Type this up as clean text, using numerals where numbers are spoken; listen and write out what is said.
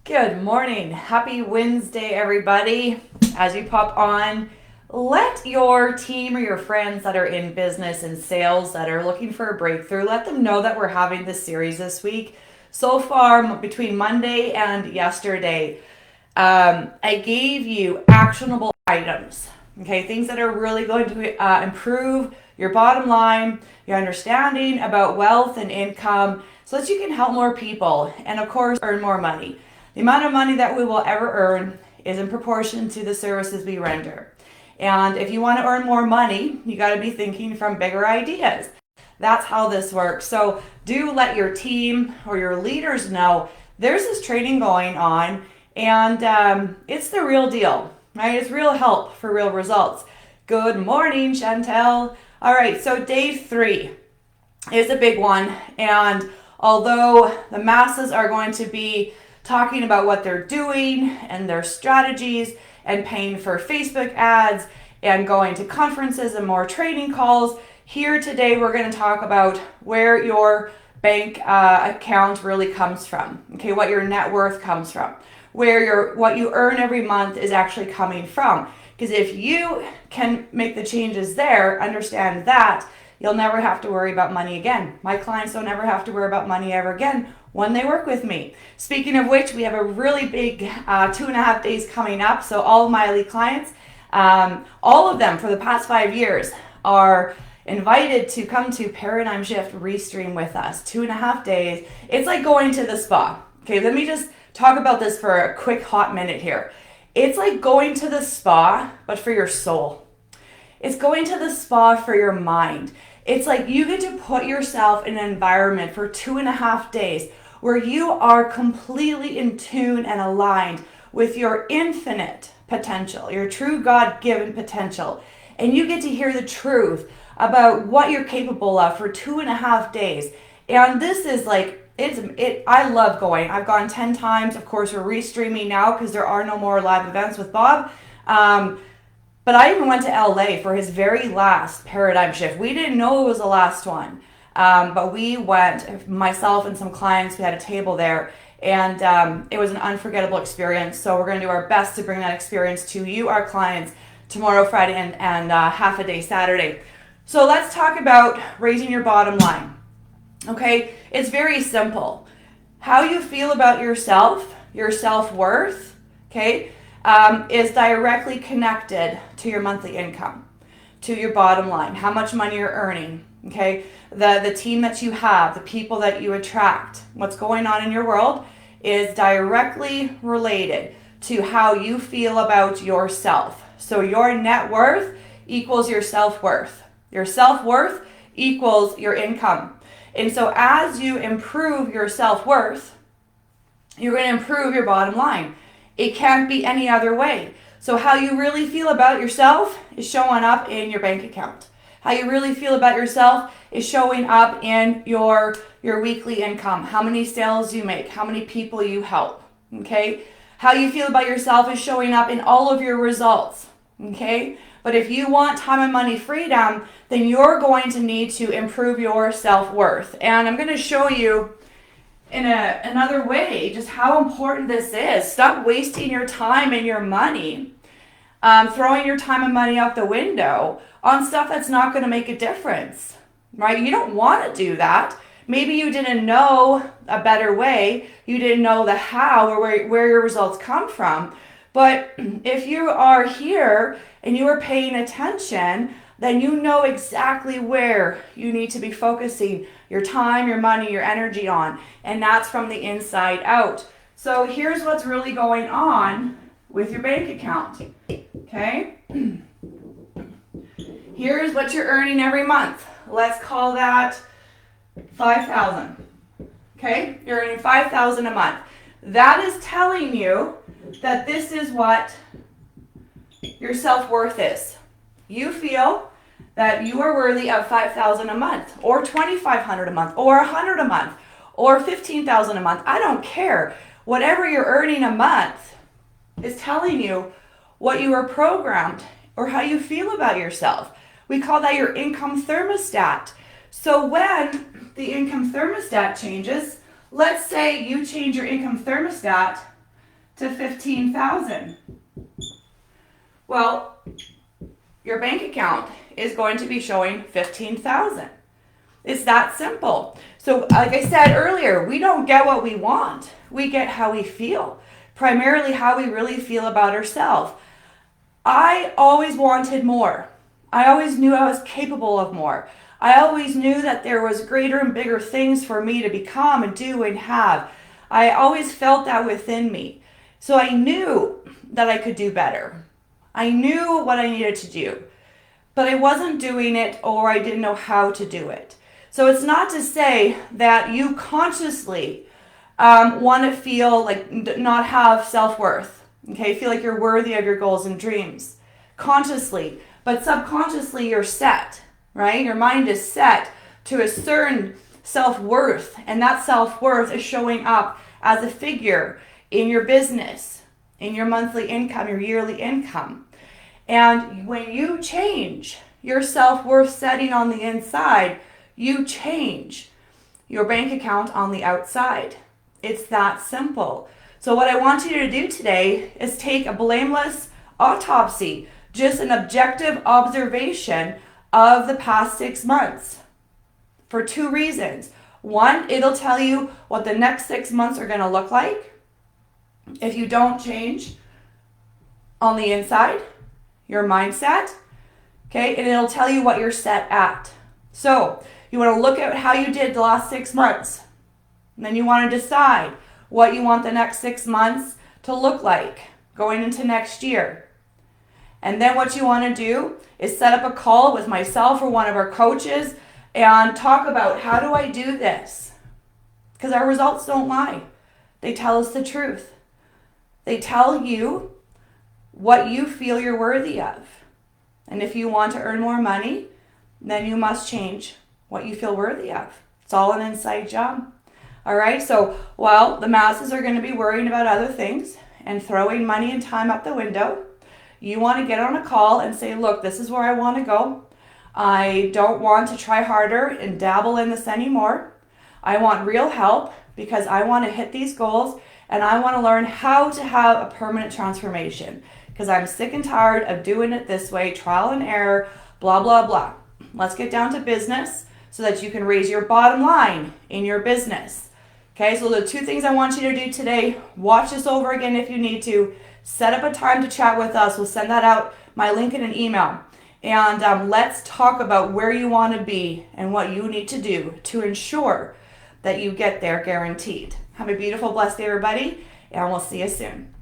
Good morning. Happy Wednesday, everybody. As you pop on, let your team or your friends that are in business and sales that are looking for a breakthrough, let them know that we're having this series this week. So far, between Monday and yesterday, I gave you actionable items, okay? Things that are really going to improve your bottom line, your understanding about wealth and income, so that you can help more people and, of course, earn more money. The amount of money that we will ever earn is in proportion to the services we render. And if you want to earn more money, you got to be thinking from bigger ideas. That's how this works. So do let your team or your leaders know there's this training going on, and it's the real deal, right? It's real help for real results. Good morning, Chantel. All right, so day 3 is a big one. And although the masses are going to be talking about what they're doing and their strategies and paying for Facebook ads and going to conferences and more training calls, here today we're going to talk about where your bank account really comes from, okay, what your net worth comes from, where what you earn every month is actually coming from. Because if you can make the changes there, understand that, you'll never have to worry about money again. My clients don't ever have to worry about money ever again when they work with me. Speaking of which, we have a really big 2.5 days coming up. So all of my elite clients, all of them for the past 5 years, are invited to come to Paradigm Shift Restream with us. 2.5 days. It's like going to the spa. Okay, let me just talk about this for a quick hot minute here. It's like going to the spa, but for your soul. It's going to the spa for your mind. It's like you get to put yourself in an environment for 2.5 days where you are completely in tune and aligned with your infinite potential, your true God-given potential. And you get to hear the truth about what you're capable of for 2.5 days. And this is like, I love going. I've gone 10 times. Of course, we're restreaming now because there are no more live events with Bob. But I even went to LA for his very last Paradigm Shift. We didn't know it was the last one. But we went, myself and some clients, we had a table there. And it was an unforgettable experience. So we're going to do our best to bring that experience to you, our clients, tomorrow, Friday, and half a day Saturday. So let's talk about raising your bottom line. Okay, it's very simple. How you feel about yourself, your self-worth, okay, is directly connected to your monthly income, to your bottom line, how much money you're earning, okay, the team that you have, the people that you attract, what's going on in your world is directly related to how you feel about yourself. So your net worth equals your self-worth. Your self-worth equals your income. And so as you improve your self-worth, you're going to improve your bottom line. It can't be any other way. So how you really feel about yourself is showing up in your bank account. How you really feel about yourself is showing up in your weekly income, how many sales you make, how many people you help, okay? How you feel about yourself is showing up in all of your results, okay? But if you want time and money freedom, then you're going to need to improve your self-worth. And I'm going to show you in another way just how important this is. Stop wasting your time and your money, throwing your time and money out the window on stuff that's not going to make a difference, right? You don't want to do that. Maybe you didn't know a better way. You didn't know the how or where your results come from. But if you are here and you are paying attention, then you know exactly where you need to be focusing your time, your money, your energy on. And that's from the inside out. So here's what's really going on with your bank account, okay? Here's what you're earning every month. Let's call that $5,000, okay? You're earning $5,000 a month. That is telling you that this is what your self-worth is. You feel that you are worthy of $5,000 a month, or $2,500 a month, or $100 a month, or $15,000 a month. I don't care. Whatever you're earning a month is telling you what you are programmed or how you feel about yourself. We call that your income thermostat. So when the income thermostat changes, let's say you change your income thermostat to 15,000. Well, your bank account is going to be showing 15,000. It's that simple. So like I said earlier, we don't get what we want. We get how we feel, primarily how we really feel about ourselves. I always wanted more. I always knew I was capable of more. I always knew that there was greater and bigger things for me to become and do and have. I always felt that within me. So I knew that I could do better. I knew what I needed to do, but I wasn't doing it, or I didn't know how to do it. So it's not to say that you consciously want to feel like not have self-worth, okay? Feel like you're worthy of your goals and dreams consciously, but subconsciously you're set, right? Your mind is set to a certain self-worth, and that self-worth is showing up as a figure in your business, in your monthly income, your yearly income. And when you change your self-worth setting on the inside, you change your bank account on the outside. It's that simple. So what I want you to do today is take a blameless autopsy, just an objective observation of the past 6 months for 2 reasons. One, it'll tell you what the next 6 months are going to look like if you don't change on the inside, your mindset, okay? And it'll tell you what you're set at. So you want to look at how you did the last 6 months. And then you want to decide what you want the next 6 months to look like going into next year. And then what you want to do is set up a call with myself or one of our coaches and talk about, how do I do this? Because our results don't lie. They tell us the truth. They tell you what you feel you're worthy of. And if you want to earn more money, then you must change what you feel worthy of. It's all an inside job. All right, so while the masses are going to be worrying about other things and throwing money and time out the window, you want to get on a call and say, look, this is where I want to go. I don't want to try harder and dabble in this anymore. I want real help because I want to hit these goals, and I want to learn how to have a permanent transformation because I'm sick and tired of doing it this way, trial and error, blah, blah, blah. Let's get down to business so that you can raise your bottom line in your business. Okay, so the 2 things I want you to do today, watch this over again if you need to, set up a time to chat with us. We'll send that out, my link in an email. And let's talk about where you want to be and what you need to do to ensure that you get there guaranteed. Have a beautiful, blessed day, everybody, and we'll see you soon.